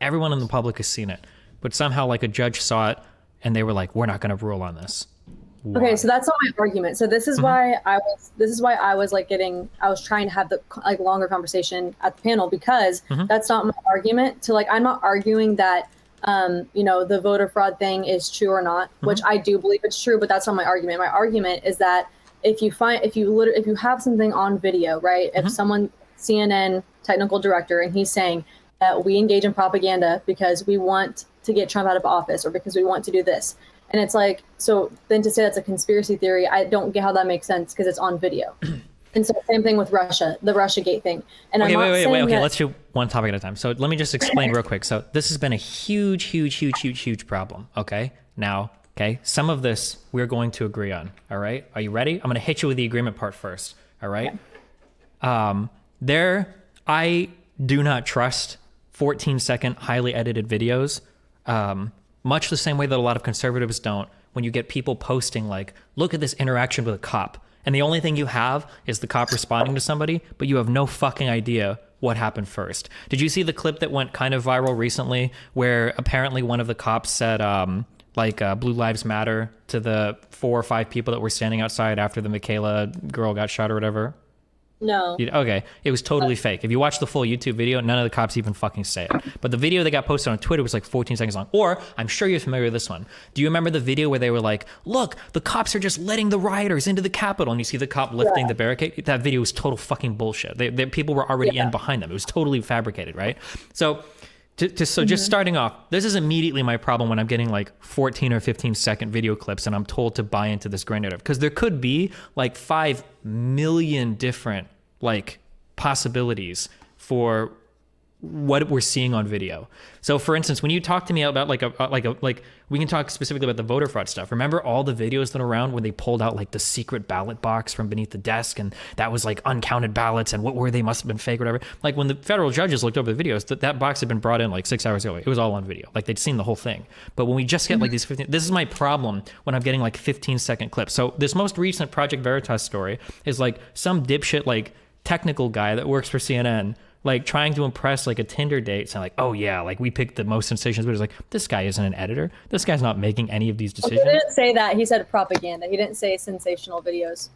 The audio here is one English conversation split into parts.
Everyone in the public has seen it, but somehow like a judge saw it and they were like, we're not going to rule on this. Why? Okay, so that's not my argument. So this is why I was like I was trying to have the like longer conversation at the panel, because that's not my argument. To like, I'm not arguing that the voter fraud thing is true or not, which I do believe it's true, but that's not my argument. My argument is that if you have something on video, right? If someone, CNN technical director, and he's saying that we engage in propaganda because we want to get Trump out of office or because we want to do this. And it's like, so then to say that's a conspiracy theory, I don't get how that makes sense because it's on video. And so same thing with Russia, the Russiagate thing. And okay, I'm not wait. saying Okay, that, let's do one topic at a time. So let me just explain real quick. So this has been a huge problem. Okay, now, some of this we're going to agree on. All right, are you ready? I'm going to hit you with the agreement part first. All right. Okay. I do not trust 14-second highly edited videos. Much the same way that a lot of conservatives don't, when you get people posting like, look at this interaction with a cop, and the only thing you have is the cop responding to somebody, but you have no fucking idea what happened first. Did you see the clip that went kind of viral recently where apparently one of the cops said Blue Lives Matter to the 4 or 5 people that were standing outside after the Michaela girl got shot or whatever? No. Okay, it was totally fake. If you watch the full YouTube video, none of the cops even fucking say it. But the video that got posted on Twitter was like 14 seconds long. Or, I'm sure you're familiar with this one. Do you remember the video where they were like, look, the cops are just letting the rioters into the Capitol, and you see the cop lifting the barricade? That video was total fucking bullshit. People were already in behind them. It was totally fabricated, right? So just starting off, this is immediately my problem when I'm getting like 14 or 15 second video clips and I'm told to buy into this grand narrative, because there could be like 5 million different like possibilities for what we're seeing on video. So for instance, when you talk to me about like we can talk specifically about the voter fraud stuff. Remember all the videos that are around where they pulled out like the secret ballot box from beneath the desk, and that was like uncounted ballots, and what were they must have been fake or whatever. Like when the federal judges looked over the videos, that box had been brought in like 6 hours ago. It was all on video. Like they'd seen the whole thing. But when we just get like these 15, this is my problem when I'm getting like 15-second clips. So this most recent Project Veritas story is like some dipshit like technical guy that works for CNN like trying to impress like a Tinder date, saying like, oh yeah, like we picked the most sensations, but it's like, this guy isn't an editor. This guy's not making any of these decisions. He didn't say that. He said propaganda. He didn't say sensational videos.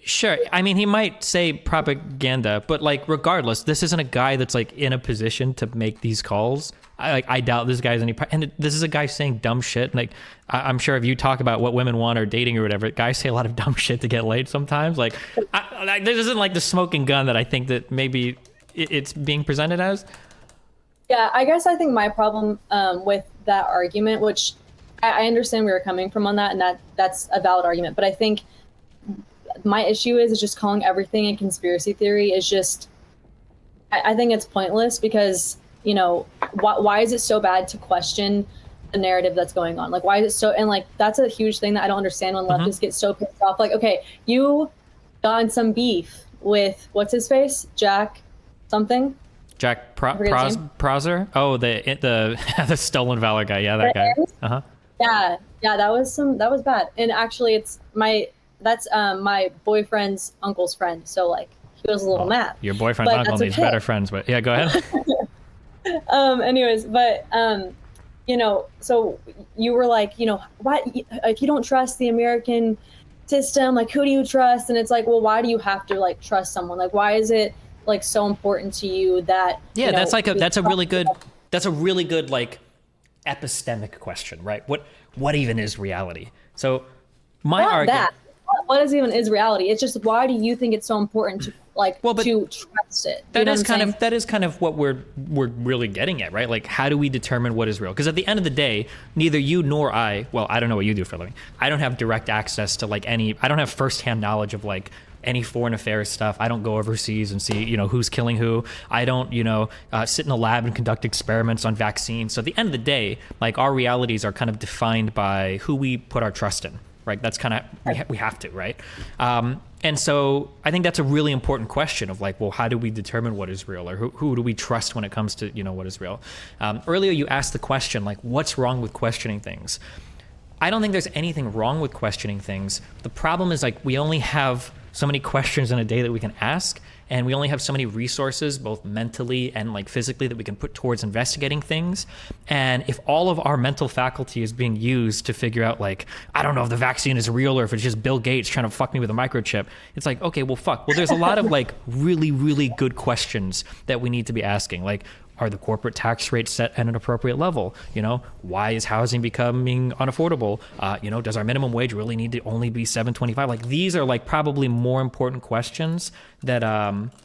Sure. I mean, he might say propaganda, but like regardless, this isn't a guy that's like in a position to make these calls. I doubt this guy's any, and this is a guy saying dumb shit. Like I'm sure if you talk about what women want or dating or whatever, guys say a lot of dumb shit to get laid sometimes. Like this isn't like the smoking gun that I think that maybe it's being presented as. Yeah, I guess I think my problem with that argument, which I understand where you're coming from on that, and that's a valid argument, but I think my issue is just calling everything a conspiracy theory is just, I think it's pointless, because, you know, why is it so bad to question the narrative that's going on? Like, why is it so, and like, that's a huge thing that I don't understand when leftists get so pissed off. Like, okay, you got in some beef with, what's his face? Jack something? Jack Prosser? Oh, the stolen valor guy. Yeah, that guy. Uh-huh. Yeah, that was bad. And actually that's my boyfriend's uncle's friend. So like he was a little mad. Your boyfriend's uncle needs better friends, but yeah, go ahead. Anyways, but you know, so you were like, you know, why, like, you don't trust the American system, like who do you trust? And it's like, well, why do you have to like trust someone? Like, why is it like so important to you that that's a really good like epistemic question, right? What even is reality? So my argument, what is reality? It's just, why do you think it's so important to to trust it? That is kind of what we're really getting at, right? Like, how do we determine what is real? Because at the end of the day, neither you nor I, well, I don't know what you do for a living. I don't have direct access to like I don't have firsthand knowledge of like any foreign affairs stuff. I don't go overseas and see, you know, who's killing who. I don't, you know, sit in a lab and conduct experiments on vaccines. So at the end of the day, like, our realities are kind of defined by who we put our trust in, right? That's kind of, we have to, right? And so I think that's a really important question of like, well, how do we determine what is real, or who do we trust when it comes to, you know, what is real? Earlier you asked the question, like, what's wrong with questioning things? I don't think there's anything wrong with questioning things. The problem is, like, we only have so many questions in a day that we can ask, and we only have so many resources, both mentally and like physically, that we can put towards investigating things. And if all of our mental faculty is being used to figure out, like, I don't know if the vaccine is real or if it's just Bill Gates trying to fuck me with a microchip, it's like, okay, well, fuck. Well, there's a lot of like really, really good questions that we need to be asking. Like, are the corporate tax rates set at an appropriate level? You know, why is housing becoming unaffordable? You know, does our minimum wage really need to only be $7.25? Like, these are like probably more important questions that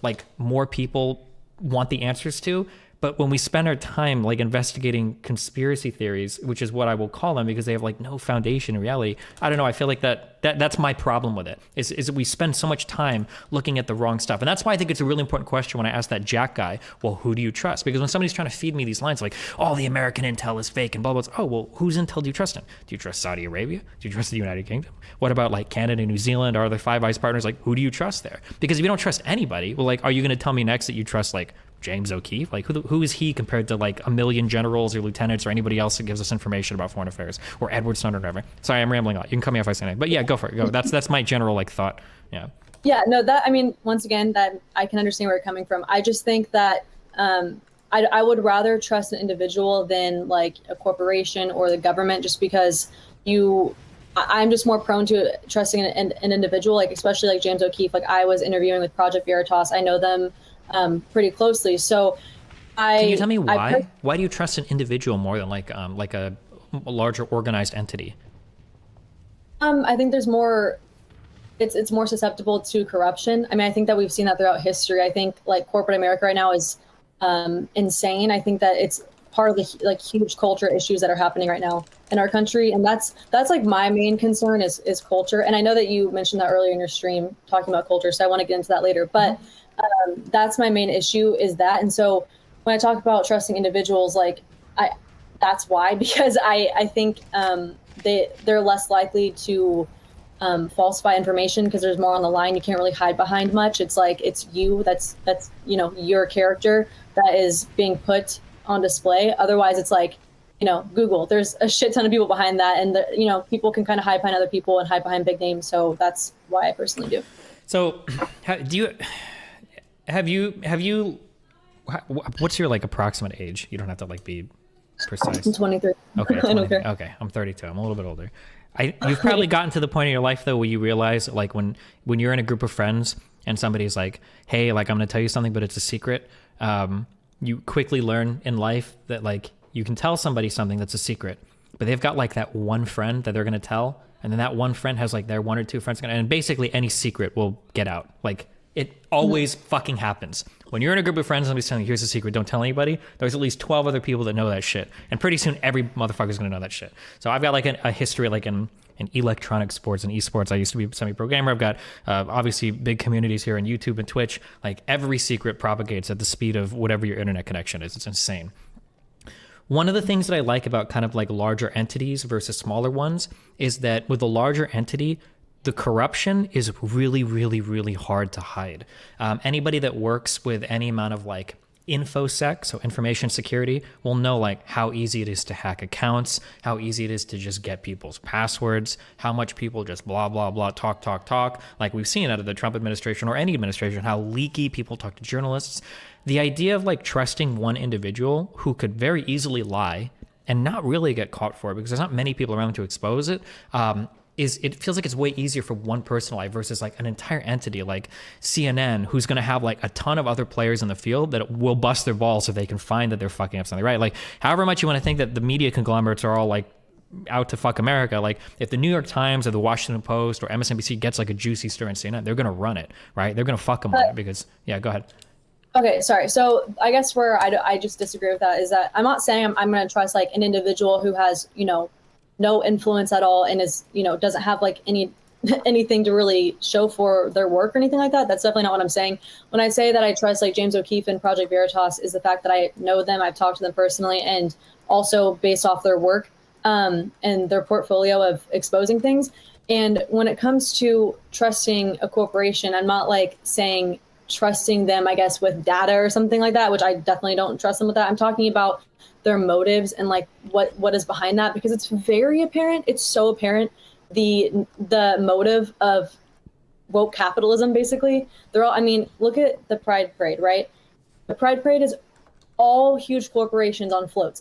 like more people want the answers to. But when we spend our time like investigating conspiracy theories, which is what I will call them because they have like no foundation in reality, I don't know. I feel like that's my problem with it is that we spend so much time looking at the wrong stuff. And that's why I think it's a really important question when I ask that Jack guy, well, who do you trust? Because when somebody's trying to feed me these lines like, oh, the American intel is fake and blah, blah, blah. Oh, well, whose intel do you trust in? Do you trust Saudi Arabia? Do you trust the United Kingdom? What about like Canada, New Zealand? Are there Five Eyes partners? Like, who do you trust there? Because if you don't trust anybody, well, like, are you going to tell me next that you trust like James O'Keefe? Like, who is he compared to like a million generals or lieutenants or anybody else that gives us information about foreign affairs, or Edward Snowden or whatever? Sorry, I'm rambling on. You can cut me off if I say anything. But yeah, go for it. Go. That's my general like thought. Yeah. Yeah, no, that, I mean, once again, that I can understand where you're coming from. I just think that I would rather trust an individual than like a corporation or the government, just because I'm just more prone to trusting an individual, like especially like James O'Keefe. Like, I was interviewing with Project Veritas. I know them pretty closely. So can you tell me why? Why do you trust an individual more than like a larger organized entity? I think there's more, it's more susceptible to corruption. I mean, I think that we've seen that throughout history. I think like corporate America right now is insane. I think that it's part of the like huge culture issues that are happening right now in our country. And that's like my main concern is culture. And I know that you mentioned that earlier in your stream talking about culture, so I want to get into that later. But that's my main issue, is that. And so when I talk about trusting individuals, like that's why, because I think they're less likely to falsify information because there's more on the line. You can't really hide behind much. It's like, it's you, that's you know, your character that is being put on display. Otherwise it's like, you know, Google, there's a shit ton of people behind that, and you know, people can kind of hide behind other people and hide behind big names. So that's why I personally do. So have you what's your like approximate age? You don't have to like be precise. I'm 23. Okay, I don't care. Okay, I'm 32. I'm a little bit older. You've probably gotten to the point in your life though where you realize, like, when you're in a group of friends and somebody's like, hey, like, I'm going to tell you something, but it's a secret. You quickly learn in life that like you can tell somebody something that's a secret, but they've got like that one friend that they're going to tell. And then that one friend has like their one or two friends. And basically any secret will get out. Like, it always fucking happens. When you're in a group of friends and somebody's telling you, here's a secret, don't tell anybody, there's at least 12 other people that know that shit. And pretty soon every motherfucker's gonna know that shit. So I've got like a history like in electronic sports and esports. I used to be a semi-pro-gamer. I've got obviously big communities here on YouTube and Twitch. Like, every secret propagates at the speed of whatever your internet connection is. It's insane. One of the things that I like about kind of like larger entities versus smaller ones is that with a larger entity, the corruption is really, really, really hard to hide. Anybody that works with any amount of like InfoSec, so information security, will know like how easy it is to hack accounts, how easy it is to just get people's passwords, how much people just blah, blah, blah, talk. Like we've seen out of the Trump administration or any administration, how leaky people talk to journalists. The idea of like trusting one individual who could very easily lie and not really get caught for it, because there's not many people around to expose it, it feels like it's way easier for one person to lie versus like an entire entity like CNN, who's going to have like a ton of other players in the field that will bust their balls if they can find that they're fucking up something, right? Like, however much you want to think that the media conglomerates are all like out to fuck America, like if the New York Times or the Washington Post or MSNBC gets like a juicy story in CNN, they're going to run it, right? They're going to fuck them on it because, yeah, go ahead. Okay, sorry. So I guess where I just disagree with that is that I'm not saying I'm going to trust like an individual who has, you know, no influence at all and is, you know, doesn't have like anything to really show for their work or anything like that. That's definitely not what I'm saying. When I say that I trust like James O'Keefe and Project Veritas, is the fact that I know them, I've talked to them personally, and also based off their work and their portfolio of exposing things. And when it comes to trusting a corporation, I'm not like saying trusting them, I guess, with data or something like that, which I definitely don't trust them with that. I'm talking about their motives and like what is behind that, because it's very apparent. It's so apparent the motive of woke capitalism, basically. They're all, I mean, look at the Pride Parade, right? The Pride Parade is all huge corporations on floats.